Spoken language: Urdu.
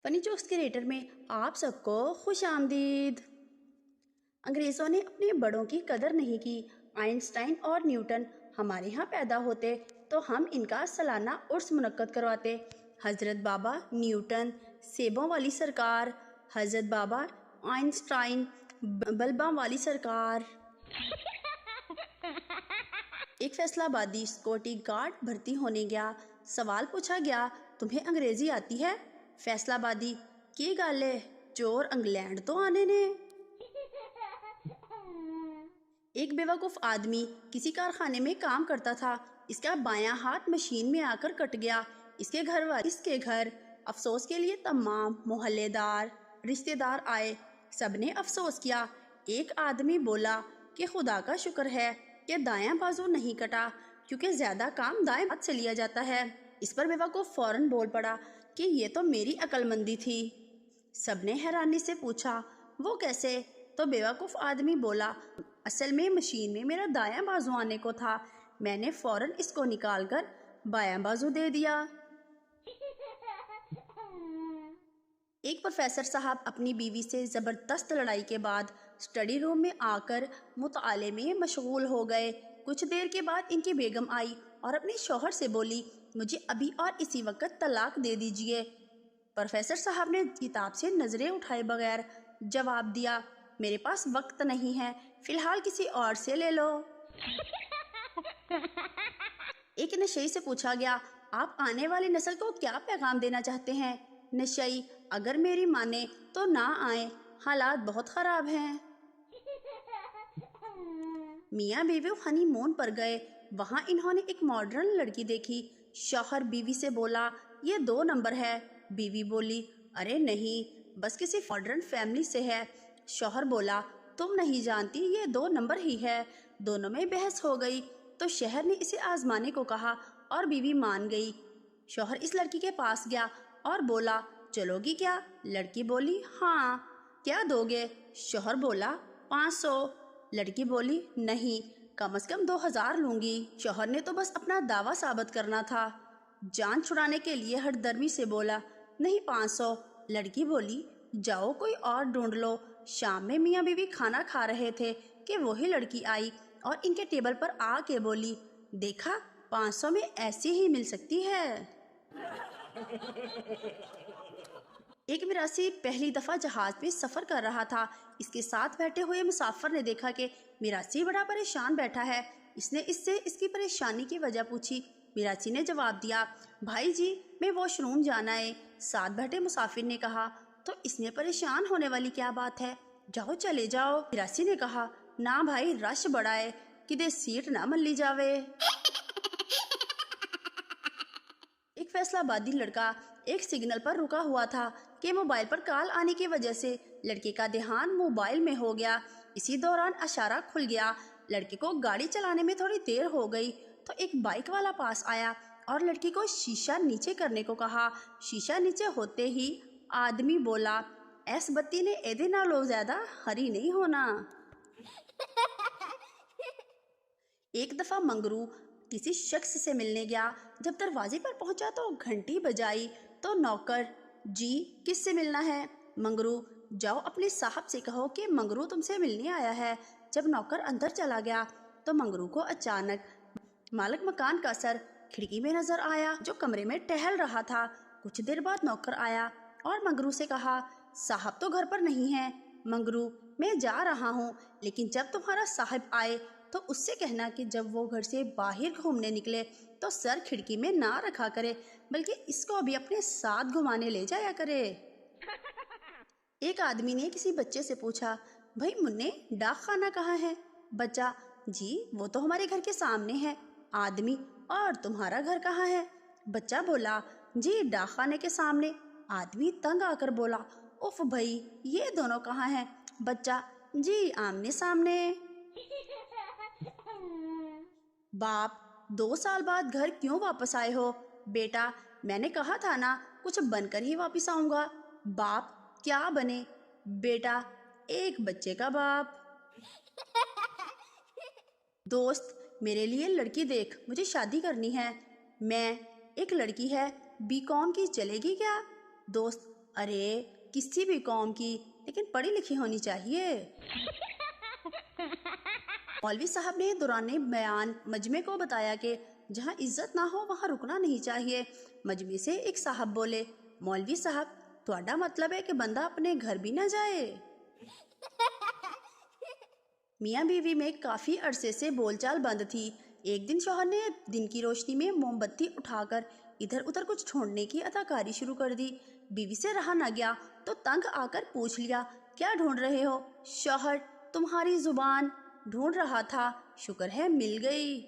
فنی جوکس کریٹر میں آپ سب کو خوش آمدید۔ انگریزوں نے اپنے بڑوں کی قدر نہیں کی۔ آئنسٹائن اور نیوٹن ہمارے ہاں پیدا ہوتے تو ہم ان کا سالانہ عرس منعقد کرواتے۔ حضرت بابا نیوٹن سیبوں والی سرکار، حضرت بابا آئنسٹائن بلباں والی سرکار۔ ایک فیصلہ آبادی سیکورٹی گارڈ بھرتی ہونے گیا۔ سوال پوچھا گیا، تمہیں انگریزی آتی ہے؟ فیصلہ آبادی، کی گل ہے، چور انگلینڈ تو آنے نے۔ ایک بیوقوف آدمی کسی کارخانے میں کام کرتا تھا۔ اس کا بایاں ہاتھ مشین میں آ کر کٹ گیا۔ اس کے گھر افسوس کے لیے تمام محلے دار رشتے دار آئے۔ سب نے افسوس کیا۔ ایک آدمی بولا کہ خدا کا شکر ہے کہ دایاں بازو نہیں کٹا، کیونکہ زیادہ کام دائیں ہاتھ سے لیا جاتا ہے۔ اس پر بیوقوف فوراً بول پڑا کہ یہ تو میری عقل مندی تھی۔ سب نے حیرانی سے پوچھا، وہ کیسے؟ تو بیوقوف آدمی بولا، اصل میں مشین میں میرا دایاں بازو آنے کو تھا، میں نے فوراً اس کو نکال کر بایاں بازو دے دیا۔ ایک پروفیسر صاحب اپنی بیوی سے زبردست لڑائی کے بعد اسٹڈی روم میں آ کر مطالعے میں مشغول ہو گئے۔ کچھ دیر کے بعد ان کی بیگم آئی اور اپنے شوہر سے بولی، مجھے ابھی اور اسی وقت طلاق دے دیجئے۔ پروفیسر صاحب نے کتاب سے نظریں اٹھائے بغیر جواب دیا، میرے پاس وقت نہیں ہے، فی الحال کسی اور سے لے لو۔ ایک نشئی سے پوچھا گیا، آپ آنے والی نسل کو کیا پیغام دینا چاہتے ہیں؟ نشئی، اگر میری مانے تو نہ آئیں، حالات بہت خراب ہیں۔ میاں بیوی ہنی مون پر گئے۔ وہاں انہوں نے ایک ماڈرن لڑکی دیکھی۔ شوہر بیوی سے بولا، یہ 2 نمبر ہے۔ بیوی بولی، ارے نہیں، بس کسی ماڈرن فیملی سے ہے۔ شوہر بولا، تم نہیں جانتی یہ 2 نمبر ہی ہے۔ دونوں میں بحث ہو گئی تو شوہر نے اسے آزمانے کو کہا اور بیوی مان گئی۔ شوہر اس لڑکی کے پاس گیا اور بولا، چلو گی کیا؟ لڑکی بولی، ہاں۔ کیا دو گے؟ شوہر بولا، 500۔ لڑکی بولی، نہیں، کم از کم 2000 لوں گی۔ شوہر نے تو بس اپنا دعویٰ ثابت کرنا تھا۔ جان چھڑانے کے لیے ہٹ درمی سے بولا، نہیں، 500۔ لڑکی بولی، جاؤ کوئی اور ڈھونڈ لو۔ شام میں میاں بیوی کھانا کھا رہے تھے کہ وہی لڑکی آئی اور ان کے ٹیبل پر آ کے بولی، دیکھا، 500 میں ایسی ہی مل سکتی ہے۔ ایک میراثی پہلی دفعہ جہاز میں سفر کر رہا تھا۔ اس کے ساتھ بیٹھے ہوئے مسافر نے دیکھا کہ میراثی بڑا پریشان بیٹھا ہے۔ اس نے اس سے اس کی پریشانی کی وجہ پوچھی۔ میراثی نے جواب دیا، بھائی جی، میں واش روم جانا ہے۔ ساتھ بیٹھے مسافر نے کہا، تو اس میں پریشان ہونے والی کیا بات ہے، جاؤ چلے جاؤ۔ میراثی نے کہا، نہ بھائی، رش بڑا ہے، کدے سیٹ نہ ملی جاوے۔ ایک فیصلہ آبادی لڑکا ایک سگنل پر رکا ہوا تھا کہ موبائل پر کال آنے کی وجہ سے لڑکے کا دھیان موبائل میں ہو گیا۔ اسی دوران اشارہ کھل گیا۔ لڑکے کو گاڑی چلانے میں تھوڑی دیر ہو گئی تو ایک بائک والا پاس آیا اور لڑکی کو شیشہ نیچے کرنے کو کہا۔ شیشہ نیچے ہوتے ہی آدمی بولا، ایس بتی نے ایدے نالوں زیادہ ہری نہیں ہونا۔ ایک دفعہ منگرو کسی شخص سے ملنے گیا۔ جب دروازے پر پہنچا تو گھنٹی بجائی تو نوکر، جی، کس سے ملنا ہے؟ منگرو، جاؤ اپنے صاحب سے کہو کہ منگرو تم سے ملنے آیا ہے۔ جب نوکر اندر چلا گیا تو منگرو کو اچانک مالک مکان کا سر کھڑکی میں نظر آیا، جو کمرے میں ٹہل رہا تھا۔ کچھ دیر بعد نوکر آیا اور منگرو سے کہا، صاحب تو گھر پر نہیں ہے۔ منگرو، میں جا رہا ہوں، لیکن جب تمہارا صاحب آئے تو اس سے کہنا کہ جب وہ گھر سے باہر گھومنے نکلے تو سر کھڑکی میں نہ رکھا کرے، بلکہ اس کو بھی اپنے ساتھ گھمانے لے جایا کرے۔ ایک آدمی نے کسی بچے سے پوچھا، بھائی منّے، ڈاک خانہ کہاں ہے؟ بچہ، جی، وہ تو ہمارے گھر کے سامنے ہے۔ آدمی، اور تمہارا گھر کہاں ہے؟ بچہ بولا، جی، ڈاک خانے کے سامنے۔ آدمی تنگ آ کر بولا، اف بھائی، یہ دونوں کہاں ہیں؟ بچہ، جی، آمنے سامنے۔ باپ، 2 سال بعد گھر کیوں واپس آئے ہو؟ بیٹا، میں نے کہا تھا نا، کچھ بن کر ہی واپس آؤں گا۔ باپ، کیا بنے؟ بیٹا، ایک بچے کا باپ۔ دوست، میرے لیے لڑکی دیکھ، مجھے شادی کرنی ہے۔ میں، ایک لڑکی ہے، بی کام کی، چلے گی کیا؟ دوست، ارے کسی بھی قوم کی لیکن پڑھی لکھی ہونی چاہیے۔ مولوی صاحب نے دوران بیان مجمع کو بتایا کہ جہاں عزت نہ ہو وہاں رکنا نہیں چاہیے۔ مجمع سے ایک صاحب بولے، مولوی صاحب تہاڈا مطلب ہے کہ بندہ اپنے گھر بھی نہ جائے؟ میاں بیوی میں کافی عرصے سے بول چال بند تھی۔ ایک دن شوہر نے دن کی روشنی میں موم بتی اٹھا کر ادھر ادھر کچھ ڈھونڈنے کی اداکاری شروع کر دی۔ بیوی سے رہا نہ گیا تو تنگ آ کر پوچھ لیا، کیا ڈھونڈ رہے ہو؟ شوہر، تمہاری زبان ڈھونڈ رہا تھا، شکر ہے مل گئی۔